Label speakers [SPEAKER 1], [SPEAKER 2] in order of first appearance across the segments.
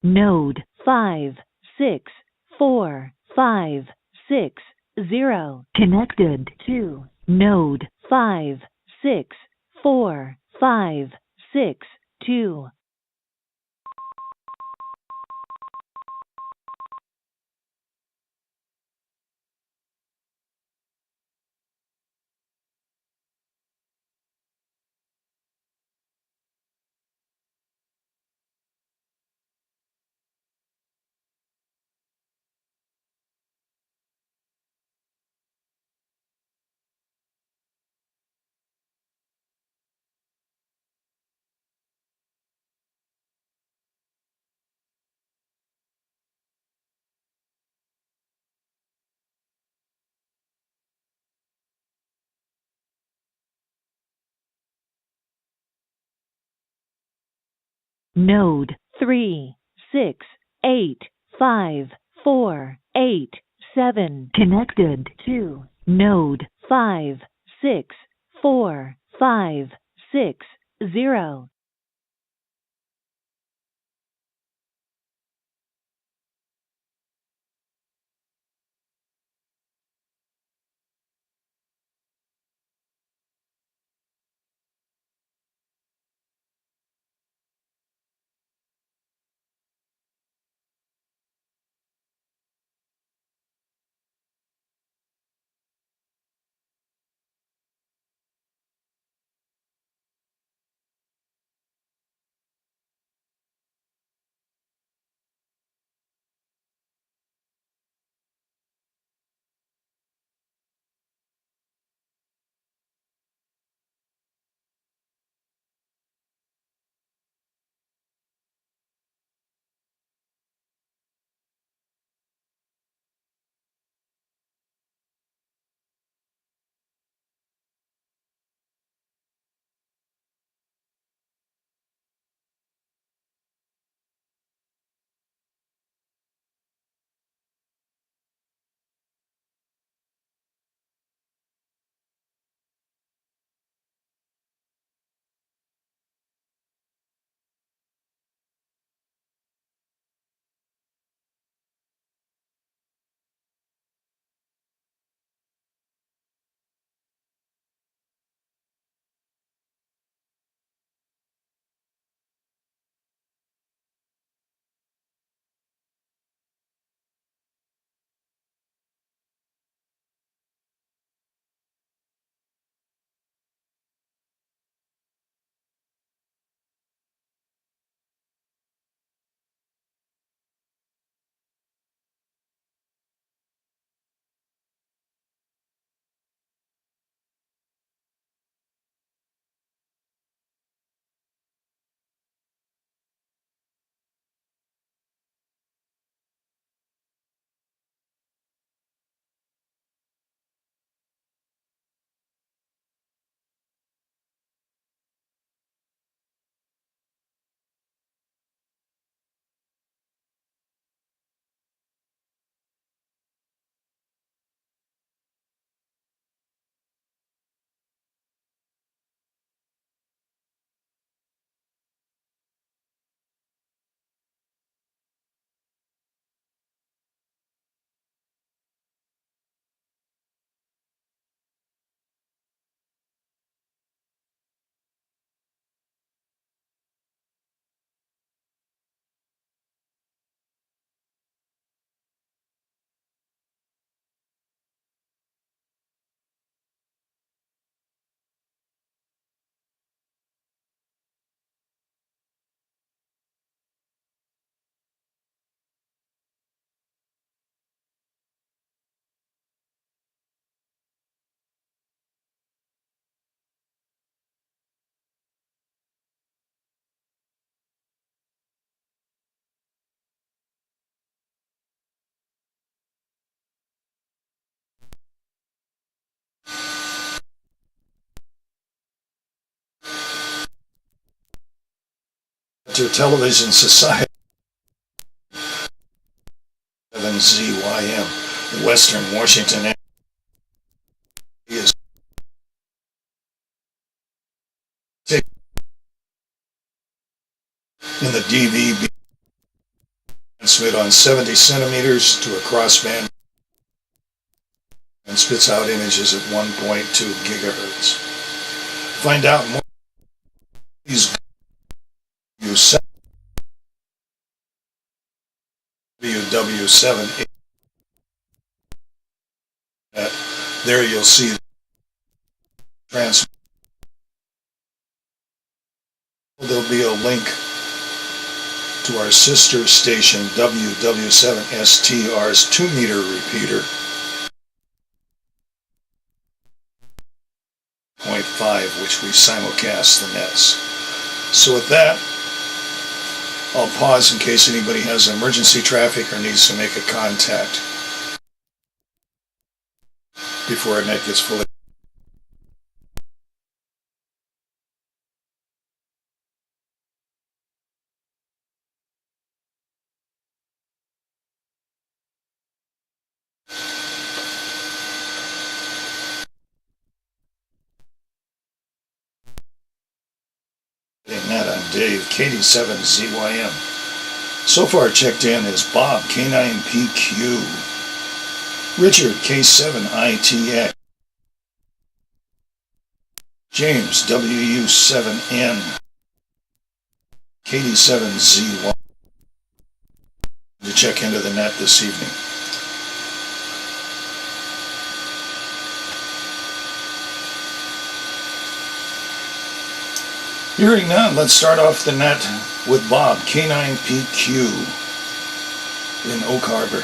[SPEAKER 1] Node 564560 connected to Node 564562. Node 36854887 connected to Node 564560.
[SPEAKER 2] To Television Society 7ZYM, Western Washington is in the DVB transmit on 70 centimeters to a crossband and spits out images at 1.2 gigahertz. Find out more. Please WW7. There you'll see the transmit. There'll be a link to our sister station WW7STR's 2-meter repeater, 0.5, which we simulcast the nets. So with that, I'll pause in case anybody has emergency traffic or needs to make a contact before our net gets fully. Net, I'm Dave, KD7ZYM. So far checked in is Bob, K9PQ, Richard, K7ITX, James, WU7N, KD7ZY. To check into the net this evening. Hearing none, let's start off the net with Bob, K9PQ in Oak Harbor.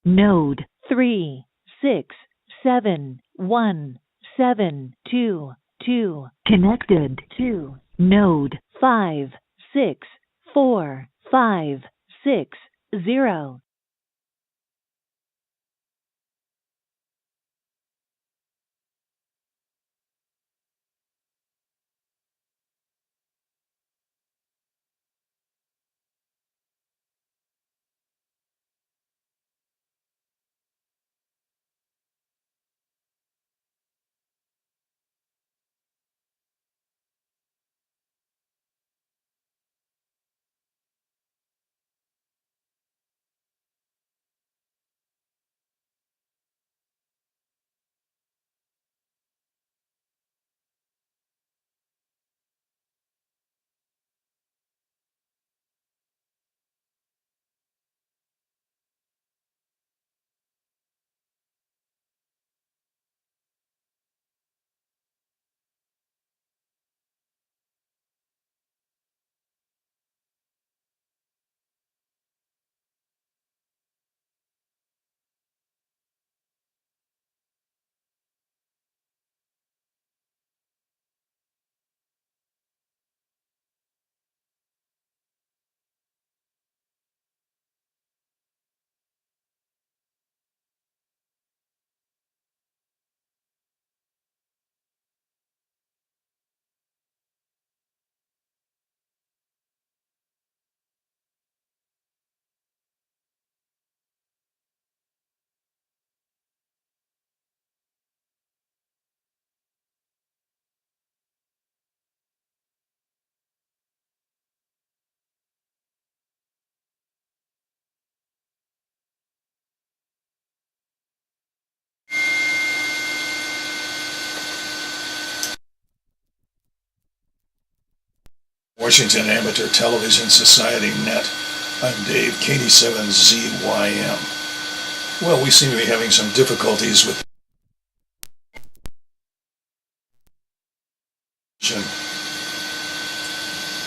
[SPEAKER 1] Node 3671722 connected to node 564560.
[SPEAKER 2] Washington Amateur Television Society Net. I'm Dave, KD7ZYM. Well, we seem to be having some difficulties with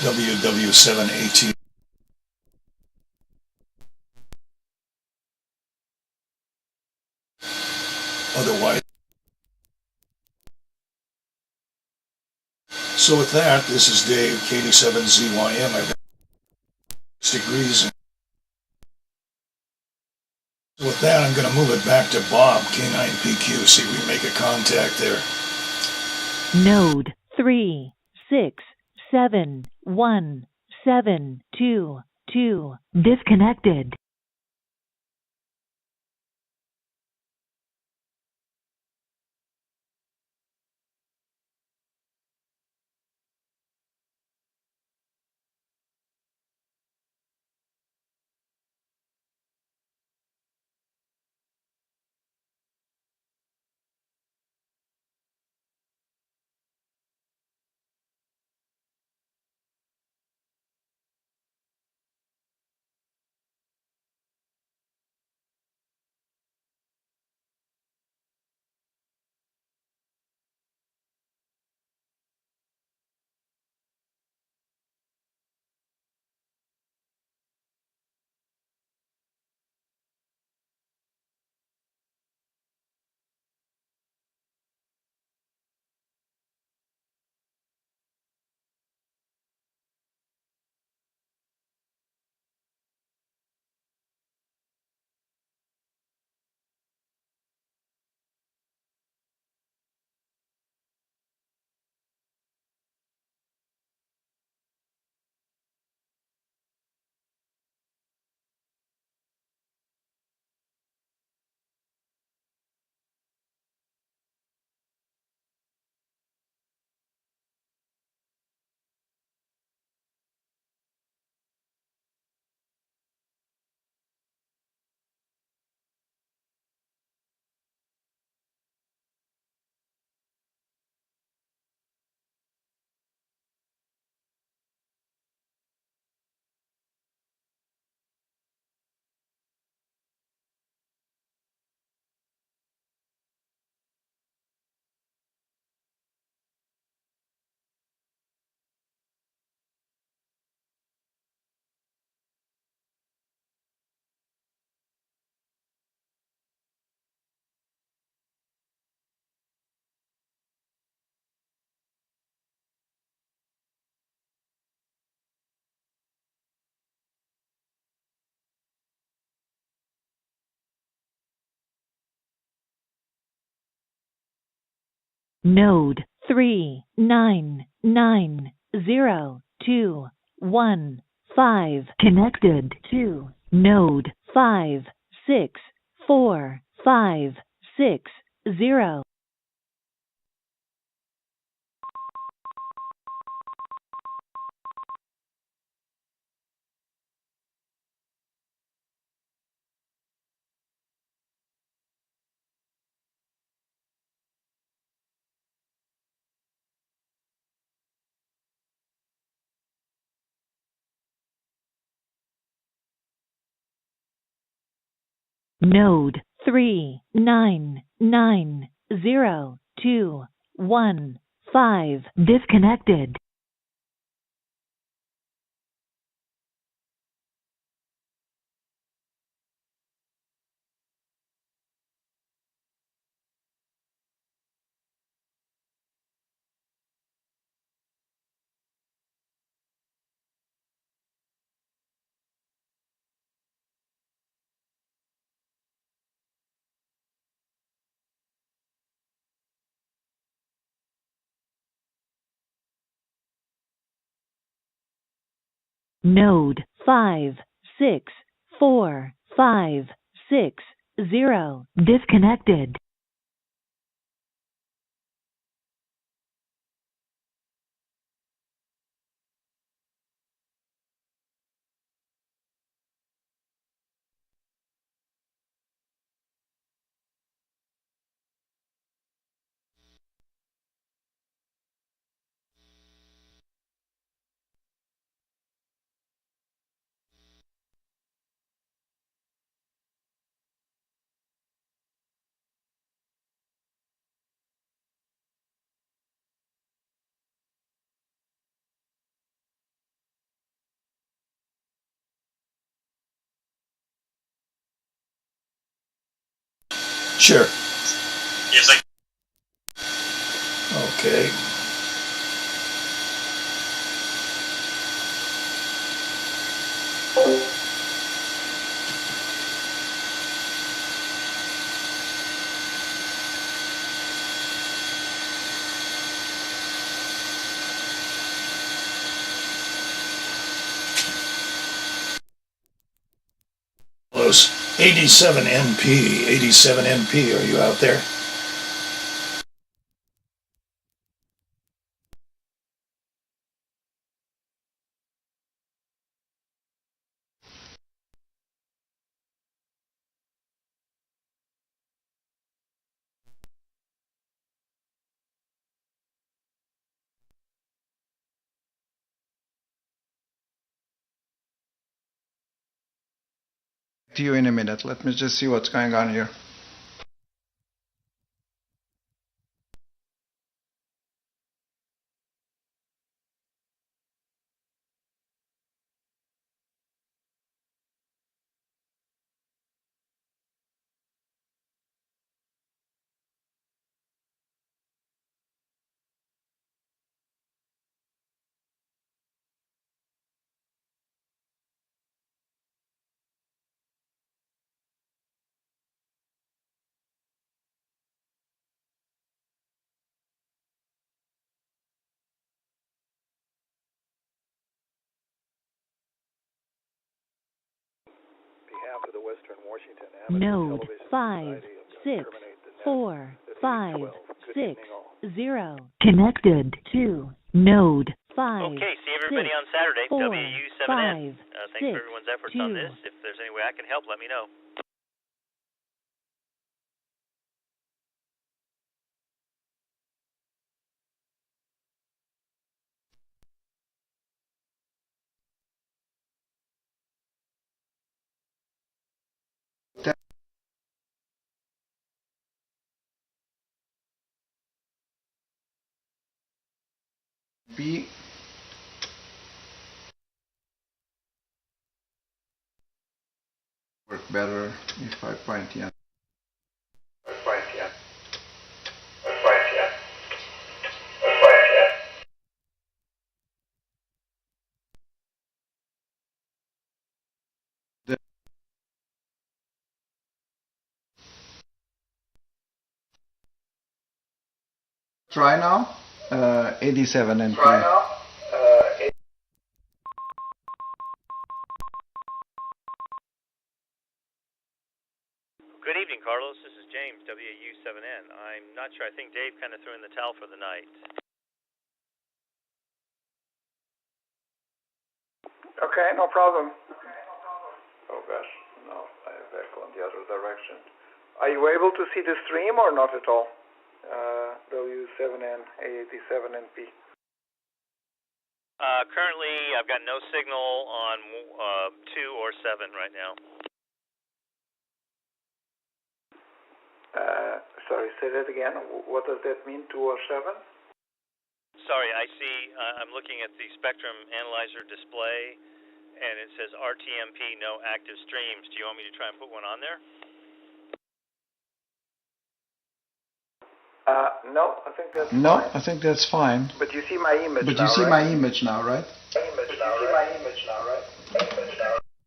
[SPEAKER 2] WW7AT. Otherwise, so with that, this is Dave, KD7ZYM. I've got 6 degrees. So with that, I'm going to move it back to Bob, K9PQ, see if we make a contact there.
[SPEAKER 1] Node 3671722 disconnected. Node 3990215 connected to node 564560. Node 3990215 disconnected. Node 564560 disconnected.
[SPEAKER 2] Sure.
[SPEAKER 3] Yes, I.
[SPEAKER 2] Okay. Close. 87NP. 87NP, are you out there?
[SPEAKER 4] To you in a minute. Let me just see what's going on here.
[SPEAKER 5] Behalf of the Western Washington
[SPEAKER 1] Node
[SPEAKER 5] Television
[SPEAKER 1] 5
[SPEAKER 5] Society of
[SPEAKER 1] 6
[SPEAKER 5] terminate the net
[SPEAKER 1] 4
[SPEAKER 5] at
[SPEAKER 1] 5
[SPEAKER 5] 8:12. Good
[SPEAKER 1] 6
[SPEAKER 5] evening all.
[SPEAKER 1] 0. Connected to node 5.
[SPEAKER 3] Okay, see everybody
[SPEAKER 1] 6,
[SPEAKER 3] on Saturday,
[SPEAKER 1] 4,
[SPEAKER 3] WU7N.
[SPEAKER 1] 5,
[SPEAKER 3] Thanks
[SPEAKER 1] 6,
[SPEAKER 3] for everyone's efforts
[SPEAKER 1] 2.
[SPEAKER 3] on this. If there's any way I can help, let me know.
[SPEAKER 4] B. Work better if I point here. Try now. 87 NP.
[SPEAKER 3] Good evening, Carlos. This is James, WU7N. I'm not sure. I think Dave kind of threw in the towel for the night.
[SPEAKER 5] Okay, no problem. Oh gosh, no, I have echo in the other direction. Are you able to see the stream or not at all? W7N, A87NP.
[SPEAKER 3] Currently, I've got no signal on 2 or 7 right now.
[SPEAKER 5] Sorry, say that again. What does that mean, 2 or 7?
[SPEAKER 3] Sorry, I see. I'm looking at the spectrum analyzer display, and it says RTMP, no active streams. Do you want me to try and put one on there?
[SPEAKER 5] No, I think that's
[SPEAKER 4] No,
[SPEAKER 5] fine.
[SPEAKER 4] I think that's fine.
[SPEAKER 5] But you see my image
[SPEAKER 4] But
[SPEAKER 5] now,
[SPEAKER 4] you see
[SPEAKER 5] right?
[SPEAKER 4] my image now, right?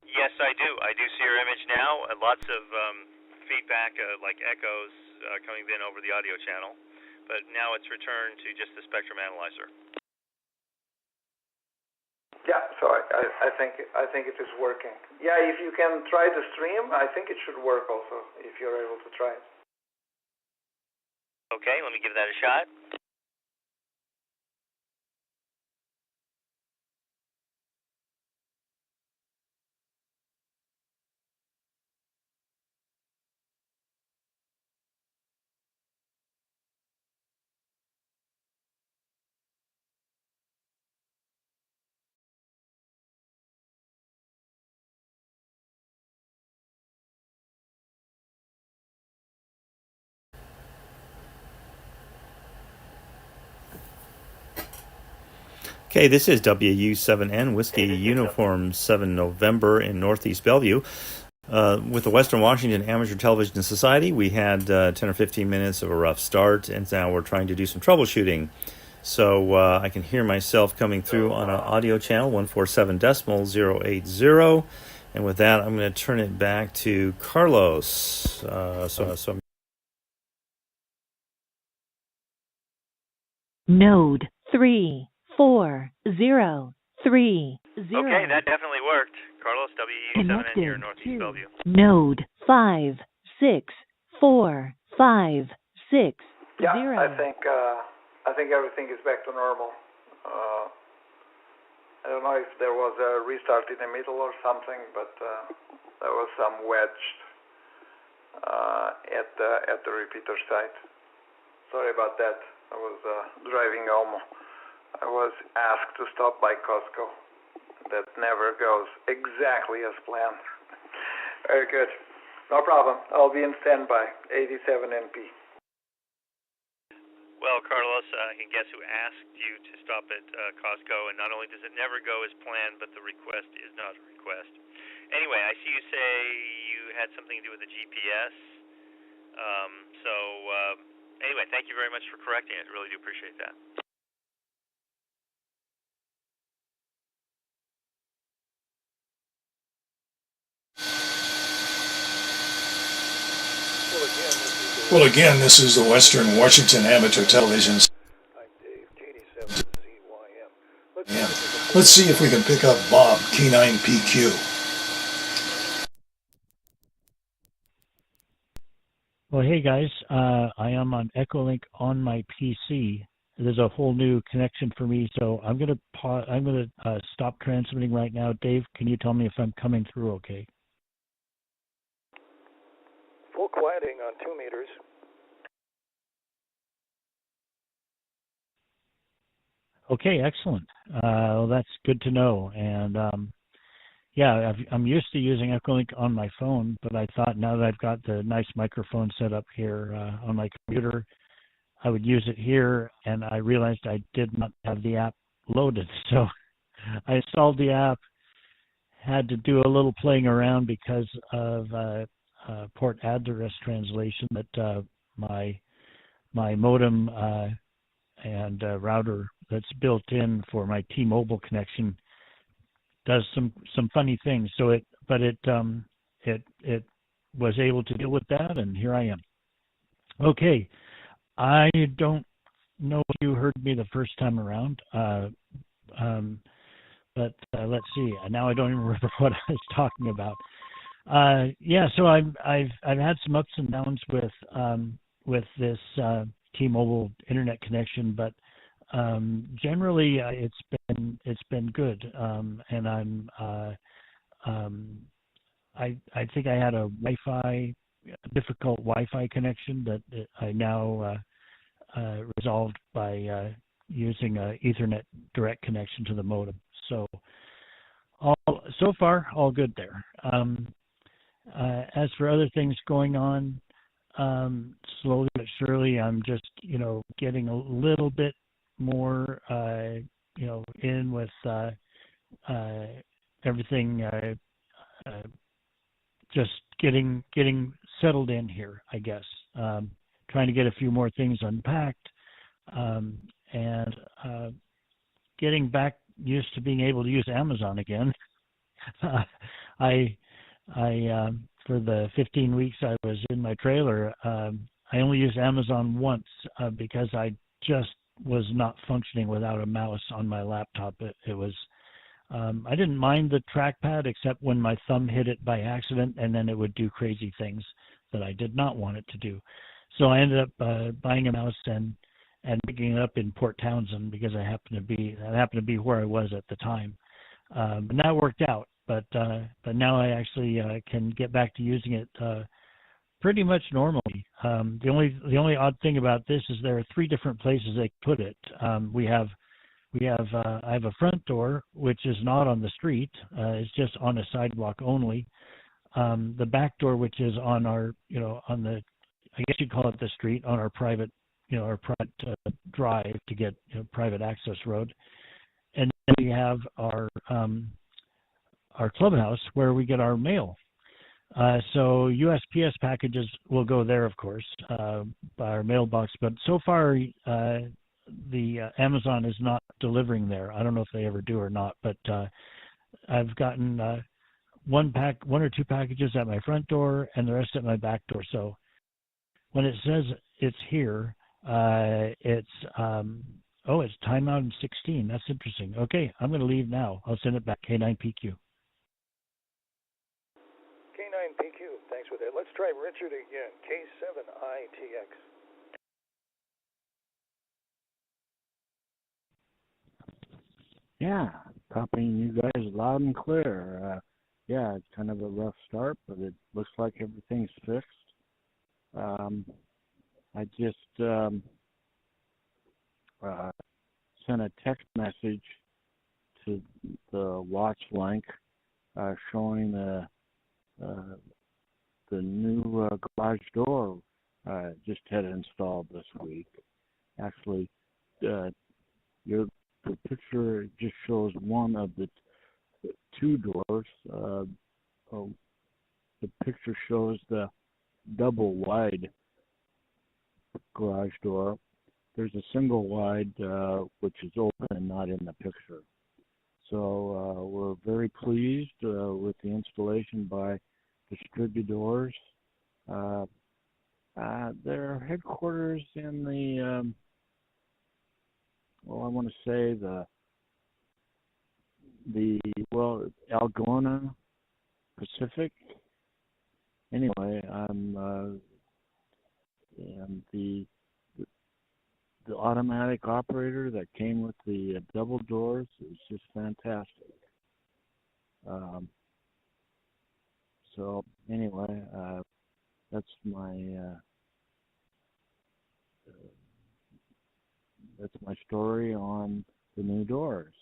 [SPEAKER 3] Yes, I do. I do see your image now. Lots of feedback, like echoes, coming in over the audio channel. But now it's returned to just the spectrum analyzer.
[SPEAKER 5] Yeah, so I think it is working. Yeah, if you can try the stream, I think it should work also, if you're able to try it.
[SPEAKER 3] Okay, let me give that a shot.
[SPEAKER 6] Okay, this is WU7N, Whiskey Uniform 7 November in Northeast Bellevue. With the Western Washington Amateur Television Society, we had 10 or 15 minutes of a rough start, and now we're trying to do some troubleshooting. So I can hear myself coming through on an audio channel, 147.080. And with that, I'm going to turn it back to Carlos. So
[SPEAKER 1] Node 3403.
[SPEAKER 3] Okay, that definitely worked. Carlos, WE7N here,
[SPEAKER 1] Connected
[SPEAKER 3] Northeast
[SPEAKER 1] to
[SPEAKER 3] Bellevue.
[SPEAKER 1] node 56456.
[SPEAKER 5] Yeah, I think everything is back to normal. I don't know if there was a restart in the middle or something, but there was some wedge at the repeater site. Sorry about that. I was driving home. I was asked to stop by Costco. That never goes exactly as planned. Very good. No problem. I'll be in standby. 87 NP.
[SPEAKER 3] Well, Carlos, I can guess who asked you to stop at Costco, and not only does it never go as planned, but the request is not a request. Anyway, I see you say you had something to do with the GPS. Anyway, thank you very much for correcting it. Really do appreciate that.
[SPEAKER 2] Well, again, this is the Western Washington Amateur Television. Yeah. Let's see if we can pick up Bob, K9PQ.
[SPEAKER 7] Well, hey guys, I am on Echolink on my PC. There's a whole new connection for me, so I'm gonna stop transmitting right now. Dave, can you tell me if I'm coming through okay?
[SPEAKER 8] Full quieting on 2 meters.
[SPEAKER 7] Okay, excellent. Well, that's good to know. And yeah, I'm used to using Echolink on my phone, but I thought now that I've got the nice microphone set up here on my computer, I would use it here, and I realized I did not have the app loaded. So I installed the app, had to do a little playing around because of port address translation that my modem and router that's built in for my T-Mobile connection does some funny things. So it was able to deal with that, and here I am. Okay, I don't know if you heard me the first time around, but let's see. Now I don't even remember what I was talking about. Yeah, so I've had some ups and downs with this T-Mobile internet connection, but generally it's been good, and I think I had a difficult Wi-Fi connection that I now resolved by using a Ethernet direct connection to the modem. So so far all good there. As for other things going on, slowly but surely, I'm just getting a little bit more in with everything, just getting settled in here, I guess. Trying to get a few more things unpacked, and getting back used to being able to use Amazon again. I for the 15 weeks I was in my trailer, I only used Amazon once because I just was not functioning without a mouse on my laptop. It was I didn't mind the trackpad except when my thumb hit it by accident, and then it would do crazy things that I did not want it to do. So I ended up buying a mouse and picking it up in Port Townsend because that happened to be where I was at the time. But that worked out. But now I actually can get back to using it pretty much normally. The only odd thing about this is there are 3 different places they put it. I have a front door which is not on the street. It's just on a sidewalk only. The back door, which is on our on the, I guess you'd call it the street, on our private drive to get private access road. And then we have our clubhouse where we get our mail. So USPS packages will go there, of course, by our mailbox. But so far, the Amazon is not delivering there. I don't know if they ever do or not. But I've gotten one or two packages at my front door, and the rest at my back door. So when it says it's here, it's timeout in 16. That's interesting. Okay, I'm going to leave now. I'll send it back. K9PQ.
[SPEAKER 8] K9PQ, thanks for that. Let's try Richard again. K7ITX.
[SPEAKER 9] Yeah, copying you guys loud and clear. Yeah, it's kind of a rough start, but it looks like everything's fixed. I just sent a text message to the watch link showing the new garage door just had installed this week. Actually, the picture just shows one of the two doors. The picture shows the double wide garage door. There's a single wide which is open and not in the picture. So we're very pleased with the installation by Distributors. Their headquarters in the I want to say Algona Pacific. Anyway, and the automatic operator that came with the double doors is just fantastic. So anyway, that's my story on the new doors.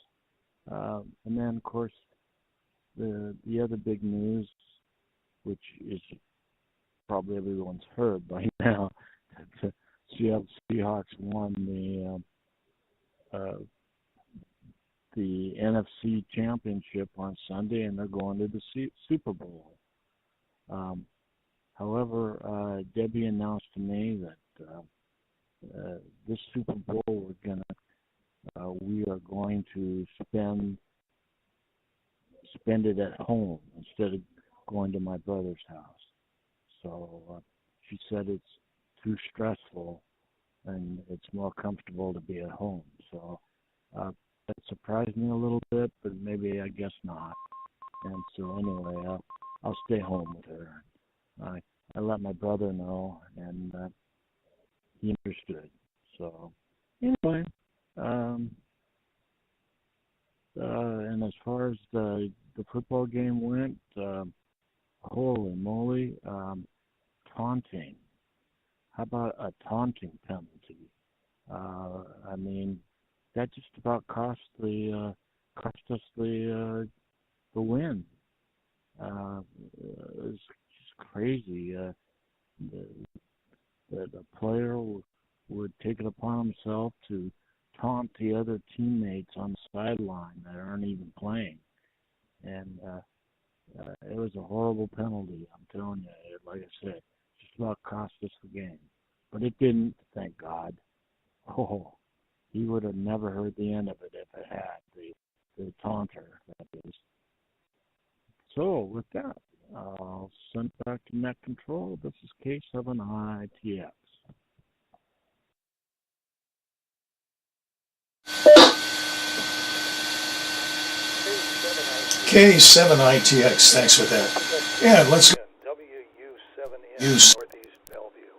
[SPEAKER 9] And then, of course, the other big news, which is probably everyone's heard by now, that Seattle Seahawks won the NFC Championship on Sunday, and they're going to the Super Bowl. However, Debbie announced to me that this Super Bowl we are going to spend it at home instead of going to my brother's house. So she said it's too stressful and it's more comfortable to be at home. So that surprised me a little bit, but maybe I guess not. And so anyway, I'll stay home with her. I let my brother know, and he understood. So anyway, and as far as the football game went, holy moly, taunting. How about a taunting penalty? I mean, that just about cost us the win. It was just crazy. The player would take it upon himself to taunt the other teammates on the sideline that aren't even playing, and it was a horrible penalty. I'm telling you, like I said, just about cost us the game, but it didn't. Thank God. Oh, he would have never heard the end of it if it had the taunter. That is. So with that, I'll send it back to Net Control. This is K7ITX.
[SPEAKER 2] K7ITX, thanks for that. Yeah, let's go.
[SPEAKER 8] WU7N Northeast Bellevue.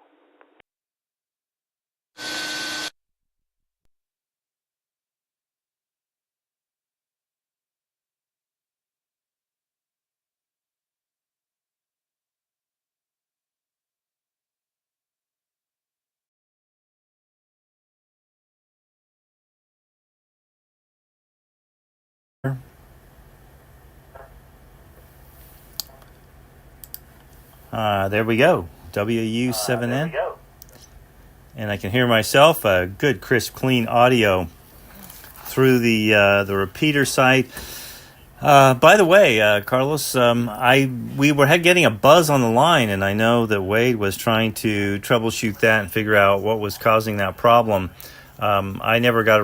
[SPEAKER 6] There we go. WU7N. And I can hear myself. Good, crisp, clean audio through the repeater site. By the way, Carlos, we were getting a buzz on the line, and I know that Wade was trying to troubleshoot that and figure out what was causing that problem. I never got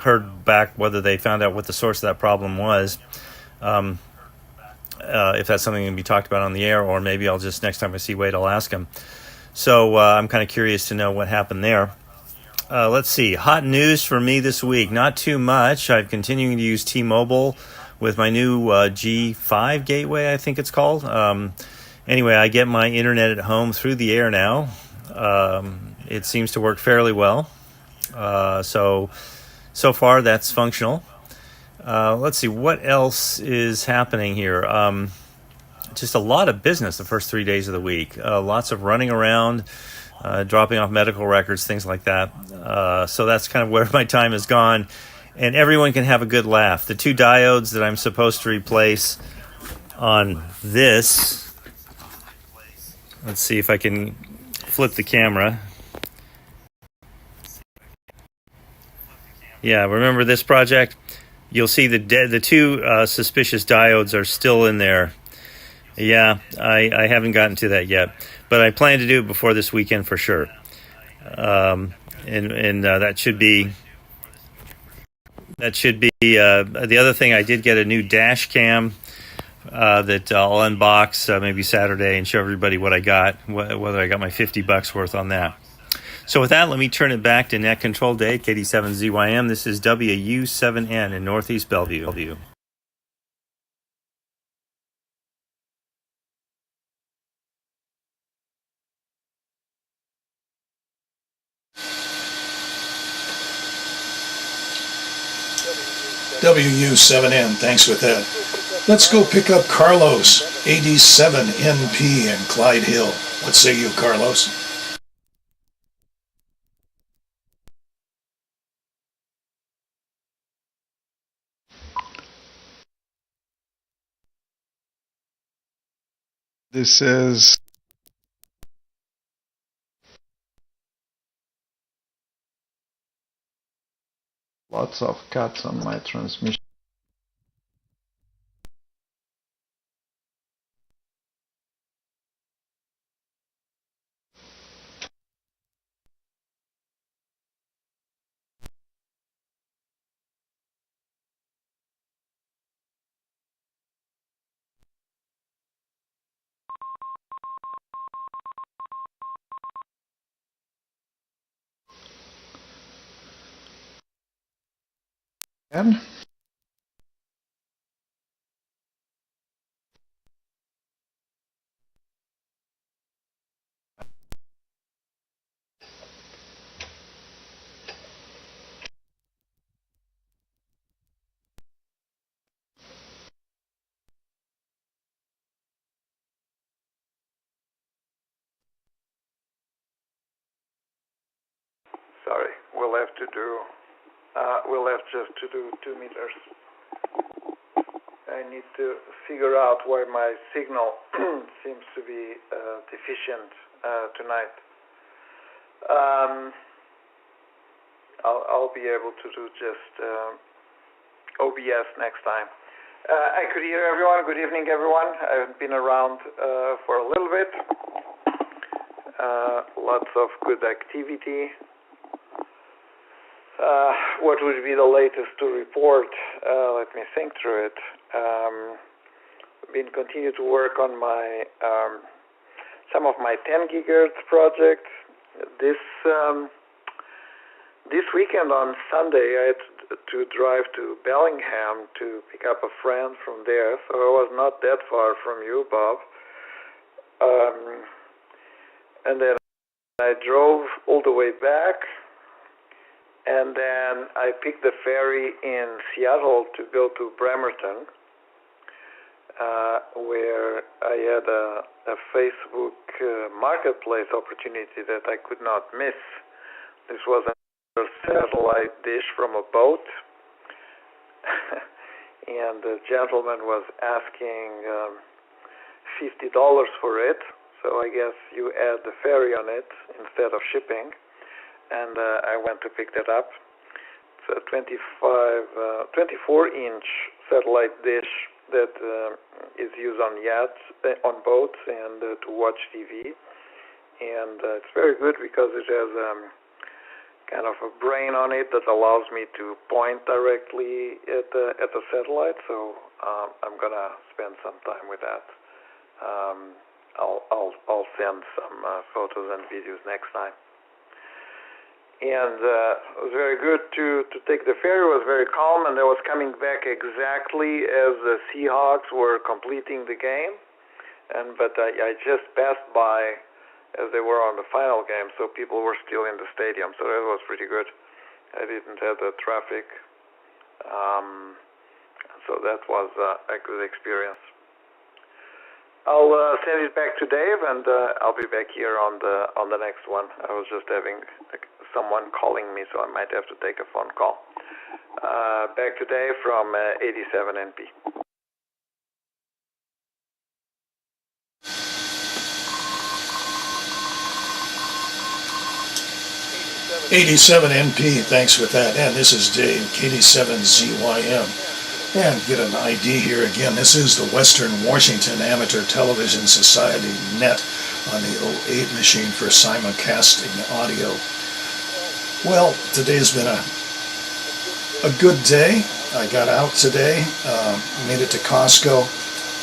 [SPEAKER 6] heard back whether they found out what the source of that problem was. If that's something that can be talked about on the air, or maybe I'll just, next time I see Wade, I'll ask him. So I'm kind of curious to know what happened there. Let's see. Hot news for me this week. Not too much. I'm continuing to use T-Mobile with my new G5 gateway, I think it's called. Anyway, I get my internet at home through the air now. It seems to work fairly well. So far, that's functional. Let's see, what else is happening here? Just a lot of business the first 3 days of the week. Lots of running around, dropping off medical records, things like that. So that's kind of where my time has gone. And everyone can have a good laugh. The two diodes that I'm supposed to replace on this, let's see if I can flip the camera. Yeah, remember this project? You'll see the two suspicious diodes are still in there. Yeah, I haven't gotten to that yet, but I plan to do it before this weekend for sure. And that should be the other thing. I did get a new dash cam that I'll unbox maybe Saturday and show everybody what I got, whether I got my $50 worth on that. So with that, let me turn it back to Net Control Day, KD7ZYM. This is WU7N in Northeast Bellevue.
[SPEAKER 2] WU7N, thanks with that. Let's go pick up Carlos, AD7NP in Clyde Hill. What say you, Carlos?
[SPEAKER 4] This is lots of cuts on my transmission. And
[SPEAKER 5] Sorry, we'll have just to do 2 meters. I need to figure out why my signal seems to be deficient tonight. I'll be able to do just OBS next time. I could hear everyone. Good evening, everyone. I've been around for a little bit. Lots of good activity. What would be the latest to report? Let me think through it. Been continue to work on my some of my 10 gigahertz projects. This weekend on Sunday, I had to drive to Bellingham to pick up a friend from there, so I was not that far from you, Bob. And then I drove all the way back. And then I picked the ferry in Seattle to go to Bremerton, where I had a Facebook marketplace opportunity that I could not miss. This was a satellite dish from a boat, and the gentleman was asking $50 for it, so I guess you add the ferry on it instead of shipping. And I went to pick that up. It's a 24-inch satellite dish that is used on yachts, on boats, and to watch TV. And it's very good because it has kind of a brain on it that allows me to point directly at the satellite. So I'm gonna spend some time with that. I'll send some photos and videos next time. And it was very good to take the ferry. It was very calm, and I was coming back exactly as the Seahawks were completing the game. But I just passed by as they were on the final game, so people were still in the stadium. So that was pretty good. I didn't have the traffic, so that was a good experience. I'll send it back to Dave, and I'll be back here on the next one. I was just having someone calling me, so I might have to take a phone call. Back to Dave from 87 NP.
[SPEAKER 2] 87 NP, thanks for that. And this is Dave, KD7ZYM. And get an ID here again. This is the Western Washington Amateur Television Society Net on the 08 machine for simulcasting audio. Well, today's been a good day. I got out today, made it to Costco.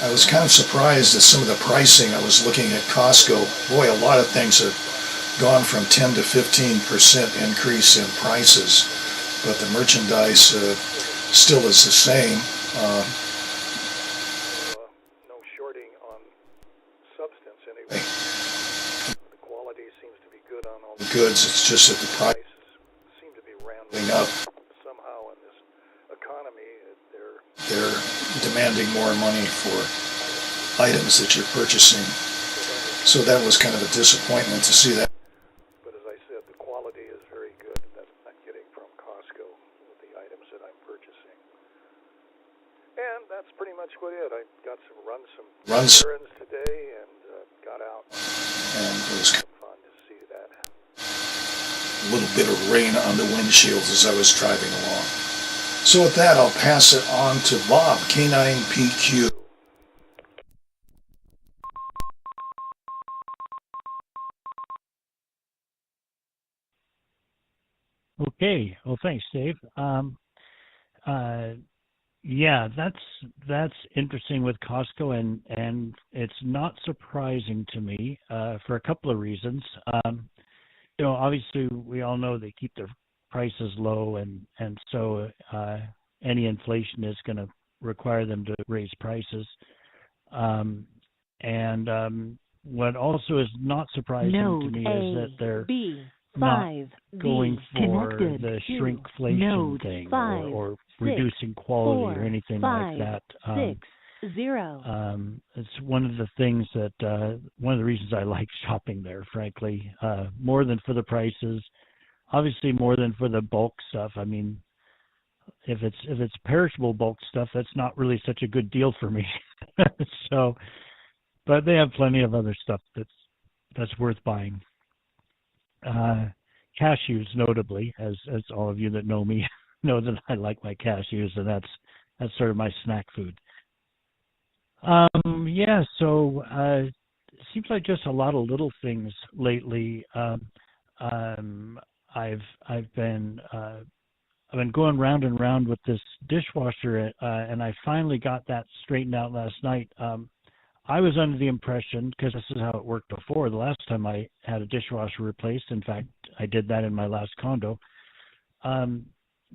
[SPEAKER 2] I was kind of surprised at some of the pricing. I was looking at Costco. Boy, a lot of things have gone from 10 to 15% increase in prices, but the merchandise still is the same.
[SPEAKER 8] No shorting on substance anyway. The quality seems to be good on all the
[SPEAKER 2] goods. It's just that the prices
[SPEAKER 8] seem to be rounding
[SPEAKER 2] up.
[SPEAKER 8] Somehow in this economy,
[SPEAKER 2] they're demanding more money for items that you're purchasing. So that was kind of a disappointment to see that.
[SPEAKER 8] But as I said, the quality is very good. That's what I'm getting from Costco with the items that I'm purchasing. And that's pretty much what it. I got some runs errands today and got out.
[SPEAKER 2] And it was
[SPEAKER 8] fun to see that.
[SPEAKER 2] A little bit of rain on the windshields as I was driving along. So with that, I'll pass it on to Bob, K9PQ.
[SPEAKER 7] Okay. Well, thanks, Dave. Yeah, that's interesting with Costco, and it's not surprising to me for a couple of reasons. Obviously, we all know they keep their prices low, and so any inflation is going to require them to raise prices. What also is not surprising to me is that they're not going for the shrinkflation thing or reducing quality or anything like that. It's one of the things that one of the reasons I like shopping there, frankly, more than for the prices, obviously more than for the bulk stuff. I mean, if it's perishable bulk stuff, that's not really such a good deal for me. So, but they have plenty of other stuff that's worth buying. Cashews, notably, as all of you that know me know that I like my cashews, and that's sort of my snack food. So it seems like just a lot of little things lately. I've been going round and round with this dishwasher, and I finally got that straightened out last night. I was under the impression, because this is how it worked before, the last time I had a dishwasher replaced, in fact, I did that in my last condo,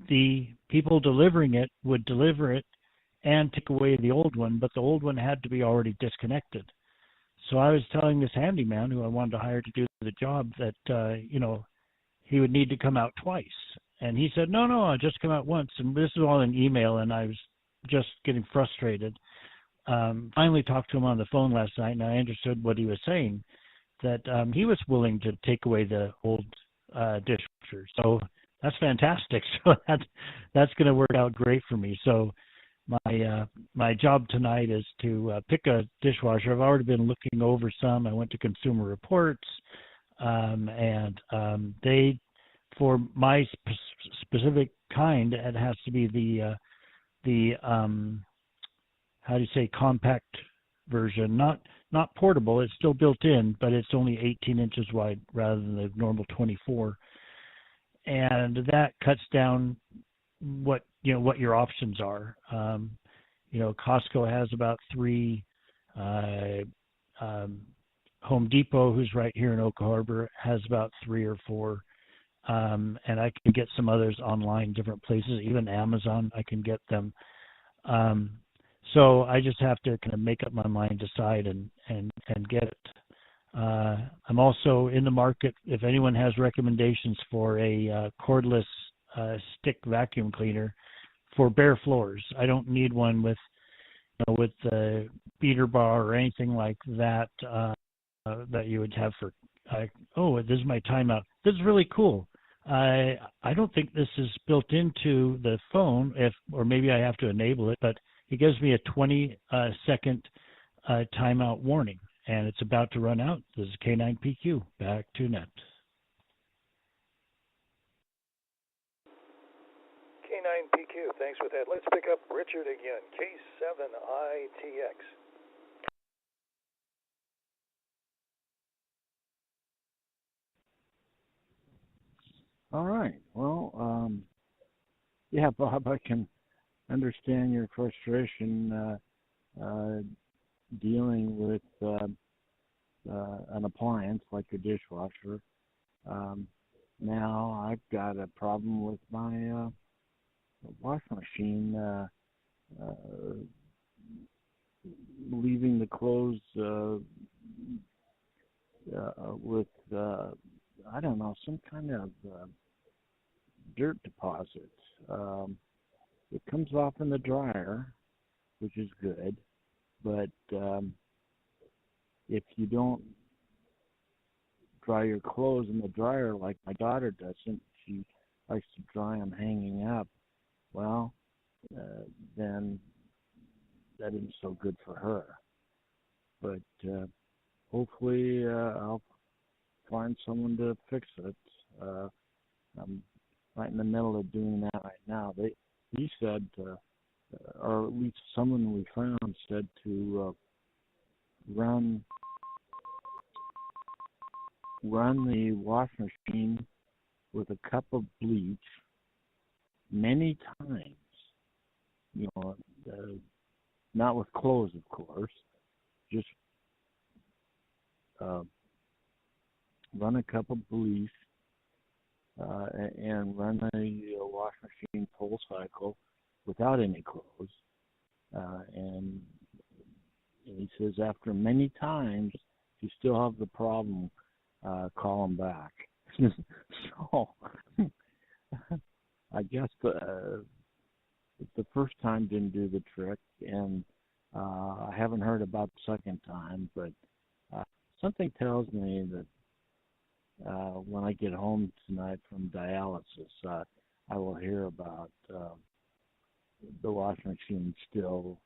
[SPEAKER 7] the people delivering it would deliver it and take away the old one, but the old one had to be already disconnected. So I was telling this handyman who I wanted to hire to do the job that, he would need to come out twice. And he said, no, I'll just come out once. And this is all in email, and I was just getting frustrated. Finally talked to him on the phone last night, and I understood what he was saying, that he was willing to take away the old dishwasher. So that's fantastic. So that's going to work out great for me. So my job tonight is to pick a dishwasher. I've already been looking over some. I went to Consumer Reports, and they, for my specific kind, it has to be the the how do you say, compact version, not portable. It's still built in, but it's only 18 inches wide rather than the normal 24, and that cuts down what your options are. Costco has about 3. Home Depot, who's right here in Oak Harbor, has about 3 or 4. And I can get some others online, different places, even Amazon, I can get them. So I just have to kind of make up my mind, decide, and get it. I'm also in the market, if anyone has recommendations for a cordless stick vacuum cleaner for bare floors. I don't need one with the beater bar or anything like that that you would have for. This is my timeout. This is really cool. I don't think this is built into the phone, or maybe I have to enable it, but it gives me a 20-second timeout warning, and it's about to run out. This is K9PQ, back to net.
[SPEAKER 8] K9PQ, thanks for that. Let's pick up Richard again, K7ITX.
[SPEAKER 9] All right. Well, yeah, Bob, I can understand your frustration dealing with an appliance like a dishwasher. Now I've got a problem with my washing machine leaving the clothes with I don't know, some kind of dirt deposit. It comes off in the dryer, which is good, but if you don't dry your clothes in the dryer like my daughter doesn't, she likes to dry them hanging up, well, then that isn't so good for her. But hopefully I'll find someone to fix it. I'm right in the middle of doing that right now. He said, or at least someone we found said to run the washing machine with a cup of bleach many times. Not with clothes, of course. Just run a cup of bleach and run a washing machine full cycle without any clothes. And he says after many times, you still have the problem, call him back. So I guess the first time didn't do the trick, and I haven't heard about the second time, but something tells me that when I get home tonight from dialysis, I will hear about the washing machine still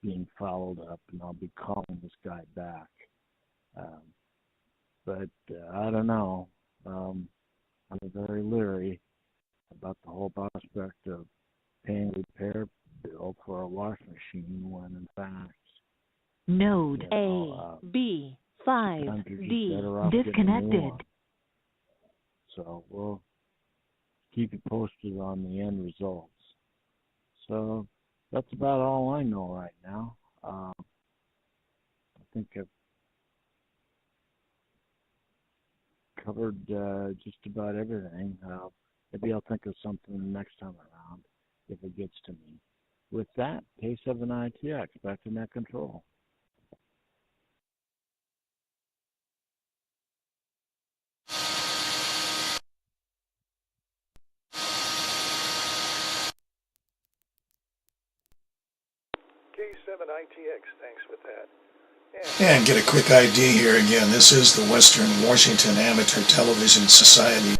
[SPEAKER 9] being fouled up, and I'll be calling this guy back. But I don't know. I'm very leery about the whole prospect of paying a repair bill for a washing machine when, in fact,
[SPEAKER 1] Node A, B, 5D, disconnected.
[SPEAKER 9] So we'll keep you posted on the end results. So that's about all I know right now. I think I've covered just about everything. Maybe I'll think of something next time around if it gets to me. With that, K7ITX, back to net control.
[SPEAKER 8] K7ITX, thanks with that.
[SPEAKER 2] And get a quick ID here again. This is the Western Washington Amateur Television Society.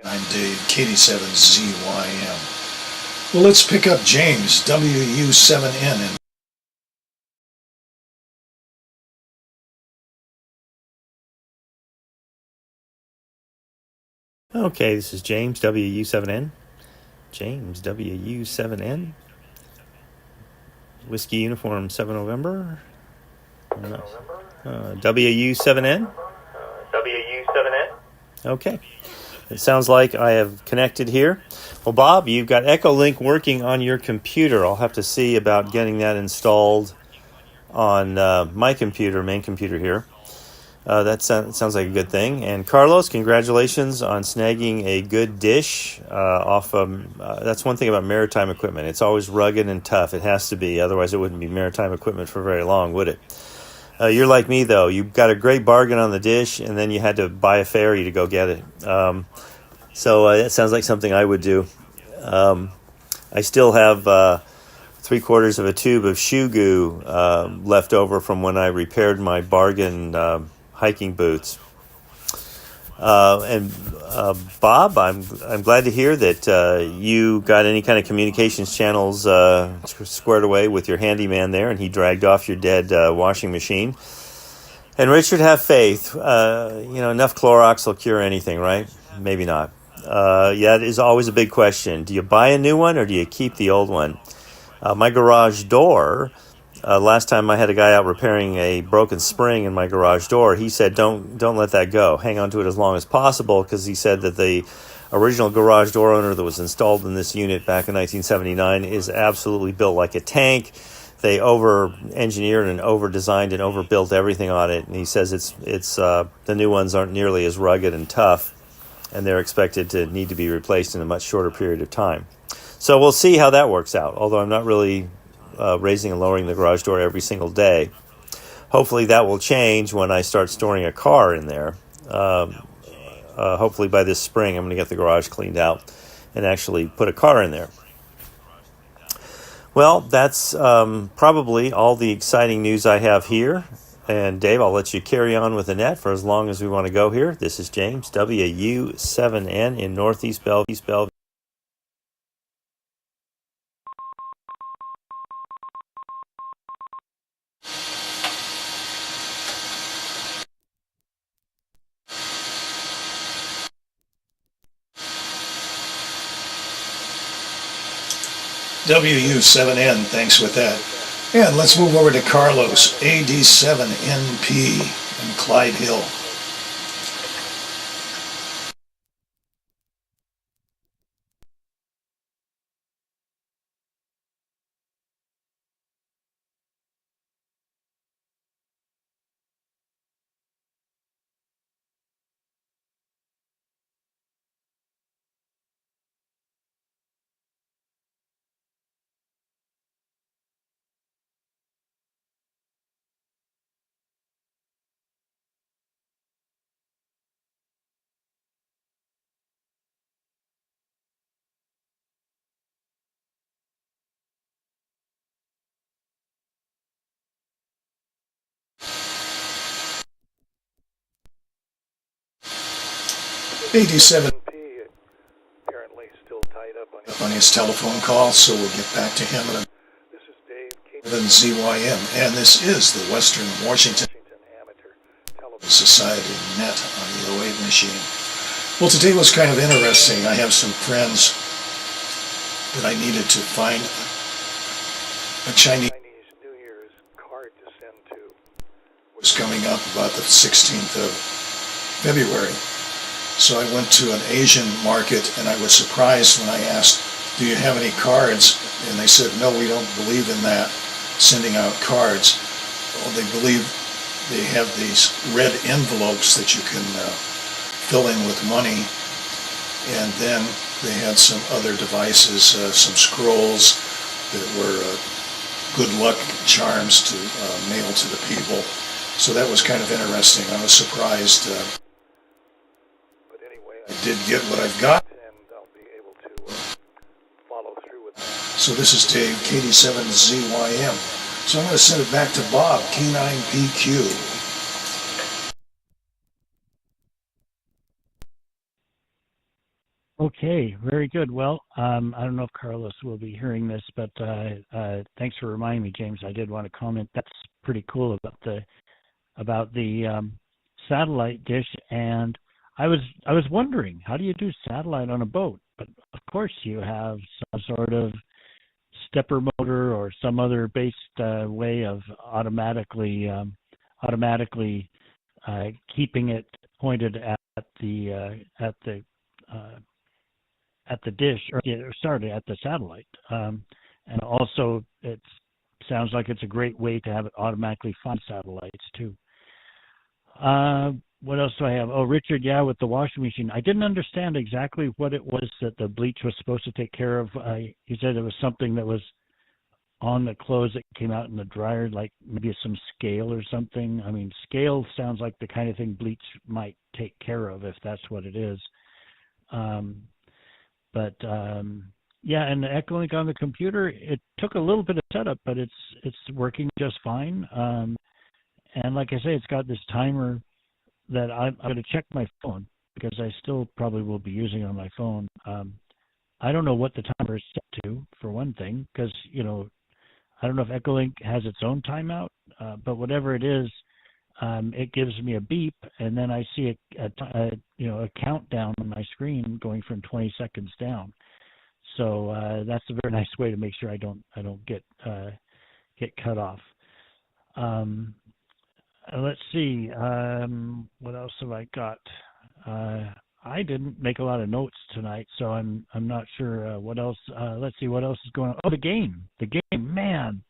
[SPEAKER 2] I'm Dave, KD7ZYM. Well, let's pick up James, WU7N.
[SPEAKER 6] Okay, this is James, WU7N. James, WU7N. Whiskey Uniform 7 November. WU7N.
[SPEAKER 3] WU7N.
[SPEAKER 6] Okay. It sounds like I have connected here. Well, Bob, you've got Echolink working on your computer. I'll have to see about getting that installed on my computer, main computer here. That sounds like a good thing. And Carlos, congratulations on snagging a good dish off of... that's one thing about maritime equipment. It's always rugged and tough. It has to be. Otherwise, it wouldn't be maritime equipment for very long, would it? You're like me, though. You got a great bargain on the dish, and then you had to buy a ferry to go get it. So that sounds like something I would do. I still have 3/4 of a tube of shoe goo left over from when I repaired my bargain hiking boots. And Bob, I'm glad to hear that you got any kind of communications channels squared away with your handyman there, and he dragged off your dead washing machine. And Richard, have faith. Enough Clorox will cure anything, right? Maybe not. It is always a big question. Do you buy a new one or do you keep the old one? My garage door, last time I had a guy out repairing a broken spring in my garage door, he said, don't let that go. Hang on to it as long as possible, because he said that the original garage door owner that was installed in this unit back in 1979 is absolutely built like a tank. They over-engineered and over-designed and overbuilt everything on it. And he says it's the new ones aren't nearly as rugged and tough, and they're expected to need to be replaced in a much shorter period of time. So we'll see how that works out, although I'm not really raising and lowering the garage door every single day. Hopefully that will change when I start storing a car in there. Hopefully by this spring I'm going to get the garage cleaned out and actually put a car in there. Well, that's probably all the exciting news I have here. And Dave, I'll let you carry on with the net for as long as we want to go here. This is James, WU7N in Northeast Bellevue.
[SPEAKER 2] WU7N, thanks with that. And let's move over to Carlos, AD7NP in Clyde Hill. AD7
[SPEAKER 8] apparently still tied up
[SPEAKER 2] on his telephone call, so we'll get back to him in a
[SPEAKER 8] This is Dave
[SPEAKER 2] ZYM, and this is the Western Washington
[SPEAKER 8] Amateur Television
[SPEAKER 2] Society Net on the 08 machine. Well, today was kind of interesting. I have some friends that I needed to find a Chinese
[SPEAKER 8] New Year's card to send to.
[SPEAKER 2] Was coming up about the 16th of February. So I went to an Asian market, and I was surprised when I asked, do you have any cards? And they said, no, we don't believe in that, sending out cards. Well, they believe they have these red envelopes that you can fill in with money, and then they had some other devices, some scrolls that were good luck charms to mail to the people. So that was kind of interesting. I was surprised. I did get what I've got.
[SPEAKER 8] And I'll be able to follow through with that.
[SPEAKER 2] So this is Dave, KD7ZYM. So I'm going to send it back to Bob, K9PQ.
[SPEAKER 7] Okay, very good. Well, I don't know if Carlos will be hearing this, but thanks for reminding me, James. I did want to comment. That's pretty cool about the satellite dish, and I was wondering, how do you do satellite on a boat? but of course you have some sort of stepper motor or some other based way of automatically keeping it pointed at the dish, or sorry, at the satellite. And also, it sounds like it's a great way to have it automatically find satellites too. What else do I have? Oh, Richard, yeah, with the washing machine. I didn't understand exactly what it was that the bleach was supposed to take care of. You said it was something that was on the clothes that came out in the dryer, like maybe some scale or something. I mean, scale sounds like the kind of thing bleach might take care of if that's what it is. Yeah, and the Echolink on the computer, it took a little bit of setup, but it's working just fine. And like I say, it's got this timer that I'm going to check my phone because I still probably will be using it on my phone. I don't know what the timer is set to, for one thing, because, I don't know if Echolink has its own timeout, but whatever it is, it gives me a beep, and then I see a countdown on my screen going from 20 seconds down. So that's a very nice way to make sure I don't get cut off. Let's see. What else have I got? I didn't make a lot of notes tonight, so I'm not sure what else. Let's see what else is going on. Oh, the game, man,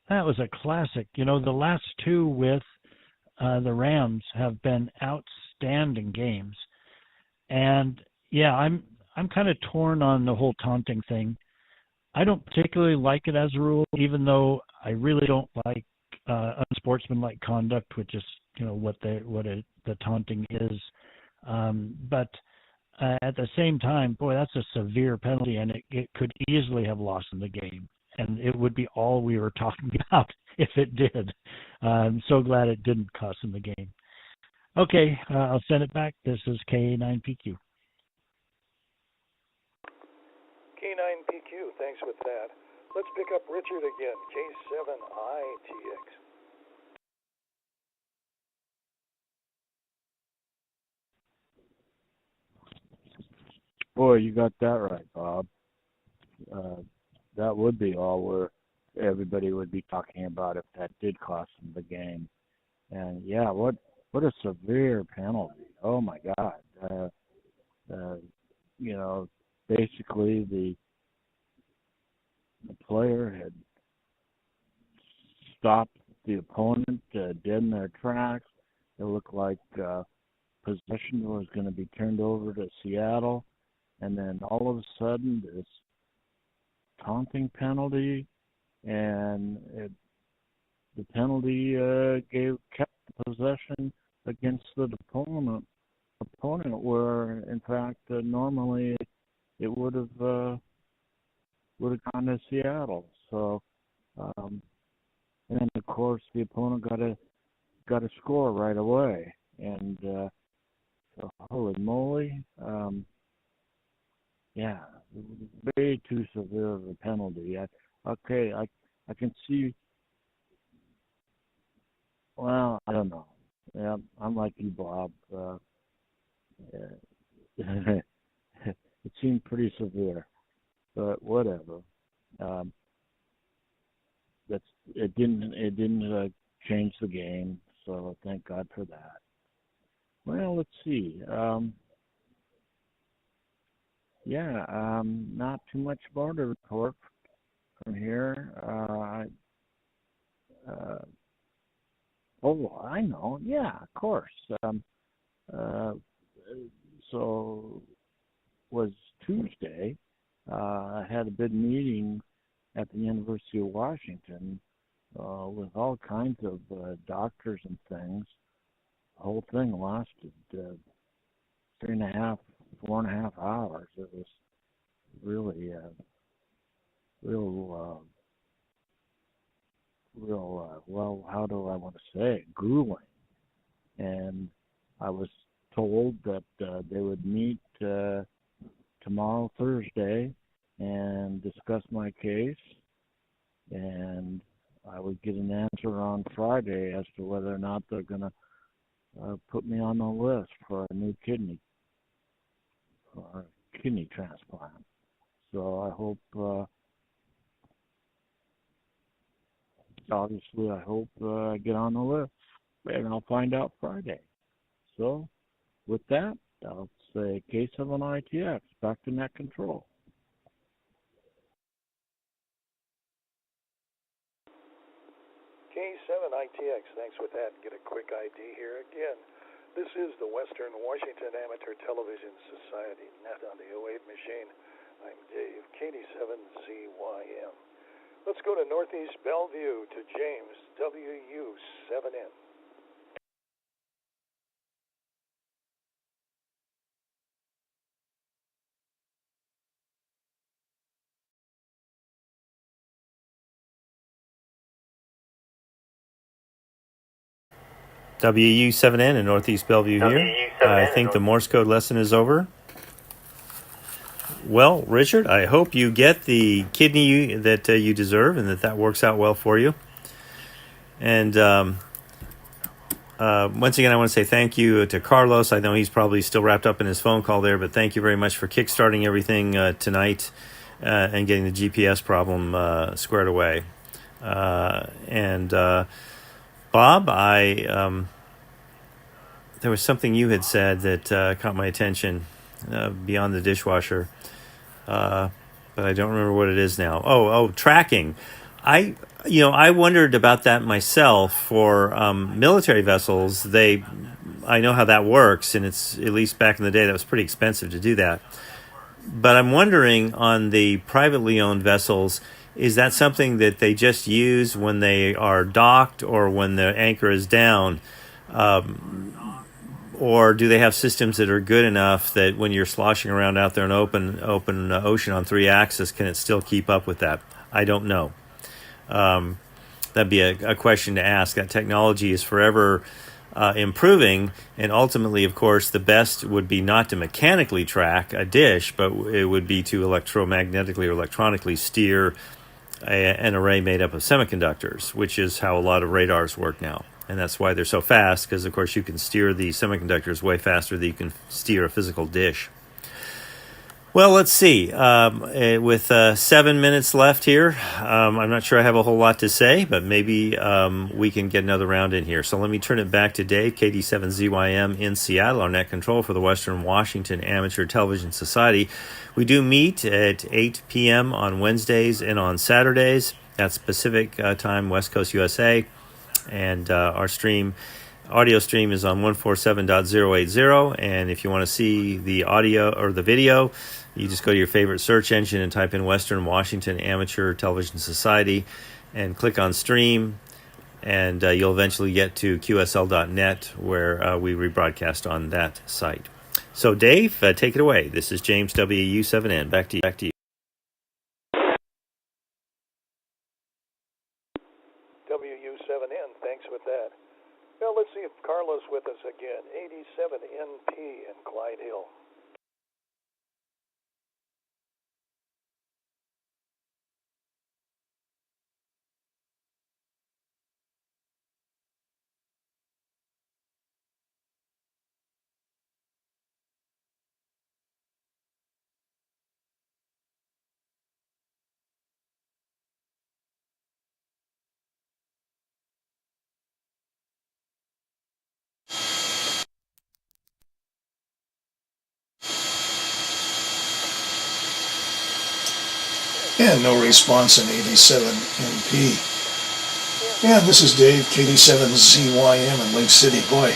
[SPEAKER 7] that was a classic. The last two with the Rams have been outstanding games, and yeah, I'm kind of torn on the whole taunting thing. I don't particularly like it as a rule, even though I really don't like unsportsmanlike conduct, which is what the taunting is. But at the same time, boy, that's a severe penalty, and it could easily have lost in the game, and it would be all we were talking about if it did. I'm so glad it didn't cost in the game. Okay, I'll send it back. This is K9PQ.
[SPEAKER 8] K9PQ, thanks with that. Let's pick up Richard again, K7ITX.
[SPEAKER 9] Boy, you got that right, Bob. That would be all where everybody would be talking about if that did cost them the game. And yeah, what a severe penalty. Oh my God. Basically the player had stopped the opponent dead in their tracks. It looked like possession was going to be turned over to Seattle, and then all of a sudden this taunting penalty, and the penalty kept possession against the opponent, where in fact normally it would have gone to Seattle. So, and then of course the opponent got a score right away, and so holy moly, yeah, way too severe of a penalty. I can see. Well, I don't know. Yeah, I'm like you, Bob. It seemed pretty severe, but whatever. It didn't change the game, so thank God for that. Well, let's see. Not too much more to report from here. I know. Yeah, of course. So was Tuesday. I had a big meeting at the University of Washington with all kinds of doctors and things. The whole thing lasted 4.5 hours. It was really well, how do I want to say it? Grueling. And I was told that they would meet tomorrow, Thursday, and discuss my case, and I would get an answer on Friday as to whether or not they're going to put me on the list for a new kidney, or kidney transplant. So I hope, obviously, I get on the list, and I'll find out Friday. So with that, I'll say K7ITX, back to net control.
[SPEAKER 8] K7ITX, thanks with that. Get a quick ID here again. This is the Western Washington Amateur Television Society, net on the 08 machine. I'm Dave, KD7ZYM. Let's go to Northeast Bellevue to James, WU7N.
[SPEAKER 6] WU7N in Northeast Bellevue here. I think the Morse code lesson is over. Well, Richard, I hope you get the kidney that you deserve and that works out well for you. And once again, I want to say thank you to Carlos. I know he's probably still wrapped up in his phone call there, but thank you very much for kickstarting everything tonight and getting the GPS problem squared away. And Bob, there was something you had said that caught my attention beyond the dishwasher, but I don't remember what it is now. Oh, tracking. I wondered about that myself for military vessels. I know how that works, and it's, at least back in the day, that was pretty expensive to do that. But I'm wondering on the privately owned vessels, is that something that they just use when they are docked or when the anchor is down? Or do they have systems that are good enough that when you're sloshing around out there in open ocean on 3-axis, can it still keep up with that? I don't know. That'd be a question to ask. That technology is forever improving, and ultimately, of course, the best would be not to mechanically track a dish, but it would be to electromagnetically or electronically steer an array made up of semiconductors, which is how a lot of radars work now. And that's why they're so fast, because, of course, you can steer the semiconductors way faster than you can steer a physical dish. Well, let's see. With 7 minutes left here, I'm not sure I have a whole lot to say, but maybe we can get another round in here. So let me turn it back to Dave, KD7ZYM in Seattle, our net control for the Western Washington Amateur Television Society. We do meet at 8 p.m. on Wednesdays and on Saturdays. That's Pacific time, West Coast USA. And our audio stream is on 147.080. And if you want to see the audio or the video, you just go to your favorite search engine and type in Western Washington Amateur Television Society and click on stream. And you'll eventually get to QSL.net, where we rebroadcast on that site. So, Dave, take it away. This is James WU7N. Back to you.
[SPEAKER 8] WU7N, thanks with that. Well, let's see if Carlos with us again. 87NP in Clyde Hill.
[SPEAKER 2] And no response in 87NP. And this is Dave, KD7ZYM in Lake City. Boy,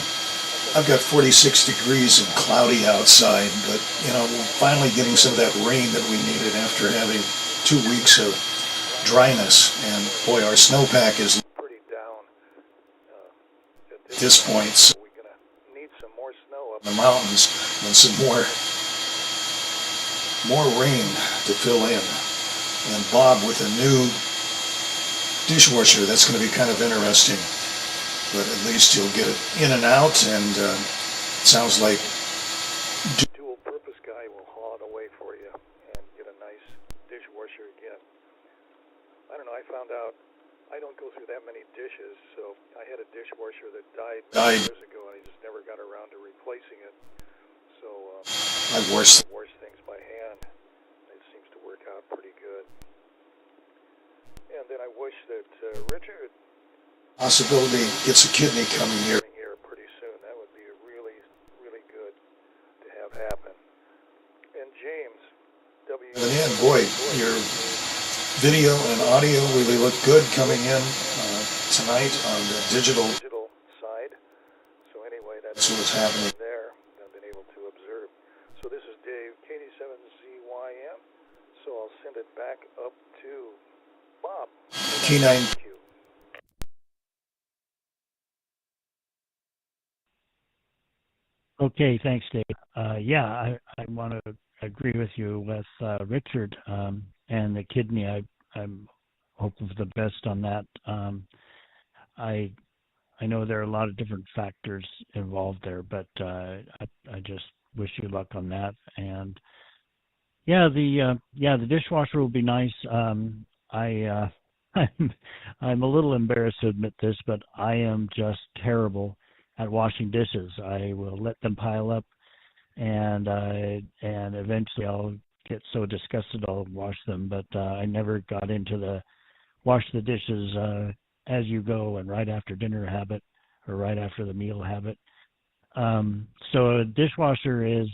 [SPEAKER 2] I've got 46 degrees and cloudy outside, but, we're finally getting some of that rain that we needed after having 2 weeks of dryness. And, boy, our snowpack is
[SPEAKER 8] pretty down
[SPEAKER 2] at this point. So
[SPEAKER 8] we're going to need some more snow up
[SPEAKER 2] in the mountains and some more rain to fill in. And Bob with a new dishwasher. That's going to be kind of interesting. But at least you'll get it in and out, and sounds like
[SPEAKER 8] dual-purpose guy will haul it away for you and get a nice dishwasher again. I don't know, I found out I don't go through that many dishes, so I had a dishwasher that died many years ago, and I just never got around to replacing it. So
[SPEAKER 2] I wash
[SPEAKER 8] things by hand. It seems to work out pretty good. And then I wish that Richard
[SPEAKER 2] possibility gets a kidney coming here.
[SPEAKER 8] Pretty soon. That would be really, really good to have happen. And James,
[SPEAKER 2] And boy, your video and audio really look good coming in tonight on the digital
[SPEAKER 8] side. So anyway, that's
[SPEAKER 2] what's happening
[SPEAKER 8] there. I've been able to observe. So this is Dave, KD7ZYM. So I'll send it back up to Bob.
[SPEAKER 2] K9.
[SPEAKER 7] Okay, thanks, Dave. I want to agree with you with Richard and the kidney. I'm hoping for the best on that. I know there are a lot of different factors involved there, but I just wish you luck on that. And the dishwasher will be nice. I'm a little embarrassed to admit this, but I am just terrible at washing dishes. I will let them pile up, and eventually I'll get so disgusted I'll wash them. But I never got into the wash the dishes as you go and right after dinner habit or right after the meal habit. So a dishwasher is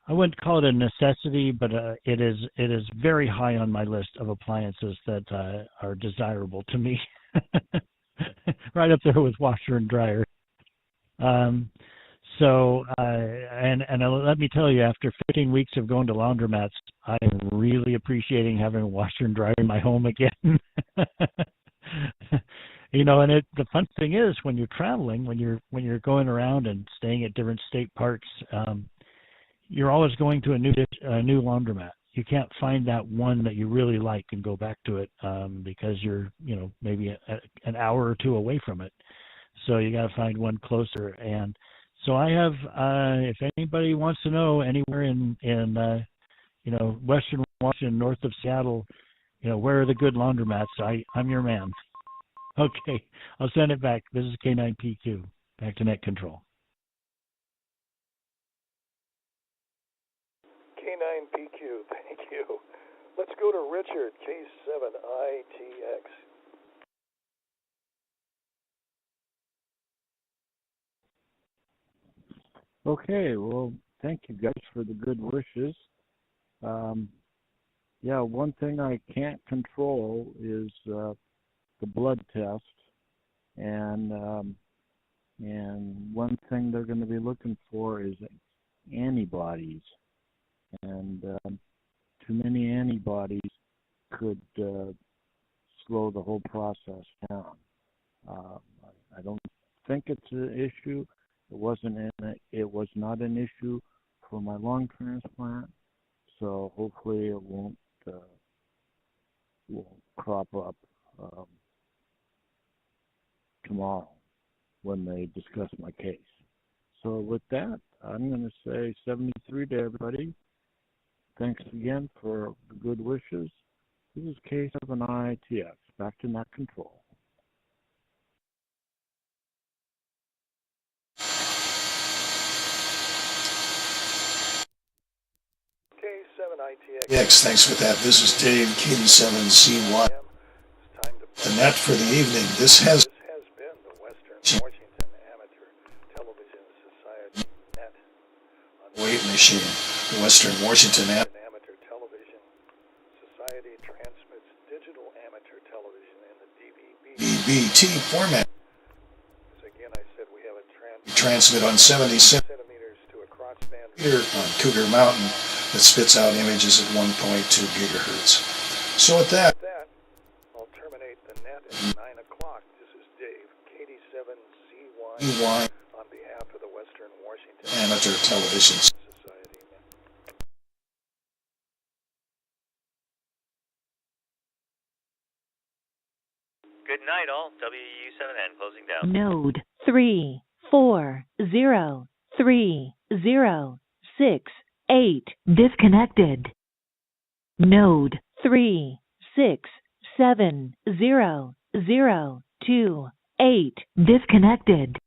[SPEAKER 7] I wouldn't call it a necessity, but it is very high on my list of appliances that are desirable to me. Right up there with washer and dryer. And let me tell you, after 15 weeks of going to laundromats, I am really appreciating having a washer and dryer in my home again. And the fun thing is when you're traveling, when you're going around and staying at different state parks, you're always going to a new laundromat. You can't find that one that you really like and go back to it because you're, maybe an hour or two away from it. So you got to find one closer. And so I have, if anybody wants to know, anywhere in Western Washington, north of Seattle, where are the good laundromats? I'm your man. Okay, I'll send it back. This is K9PQ. Back to net control.
[SPEAKER 8] K9PQ, thank you. Let's go to Richard, K7ITX.
[SPEAKER 9] Okay, well, thank you guys for the good wishes. One thing I can't control is the blood test, and one thing they're going to be looking for is antibodies. And too many antibodies could slow the whole process down. I don't think it's an issue. It was not an issue for my lung transplant, so hopefully it won't crop up tomorrow when they discuss my case. So with that, I'm going to say 73 to everybody. Thanks again for the good wishes. This is K7ITX. Back to net control.
[SPEAKER 8] K7ITX.
[SPEAKER 2] Yes, thanks for that. This is Dave, KD7ZY. The net for the evening. This has
[SPEAKER 8] been the Western Washington Amateur Television Society net.
[SPEAKER 2] Wait machine. The Western Washington
[SPEAKER 8] Amateur Television Society transmits digital amateur television in the
[SPEAKER 2] DVB format.
[SPEAKER 8] So again, I said we have a
[SPEAKER 2] transmit on 70
[SPEAKER 8] centimeters to a crossband
[SPEAKER 2] here on Cougar Mountain that spits out images at 1.2 gigahertz. So with that,
[SPEAKER 8] I'll terminate the net at 9 o'clock. This is Dave, KD7ZY, on behalf of the Western Washington
[SPEAKER 2] Amateur Television
[SPEAKER 8] Society.
[SPEAKER 3] Good night, all. WU7N closing down.
[SPEAKER 1] Node 3403068 disconnected. Node 3670028 disconnected.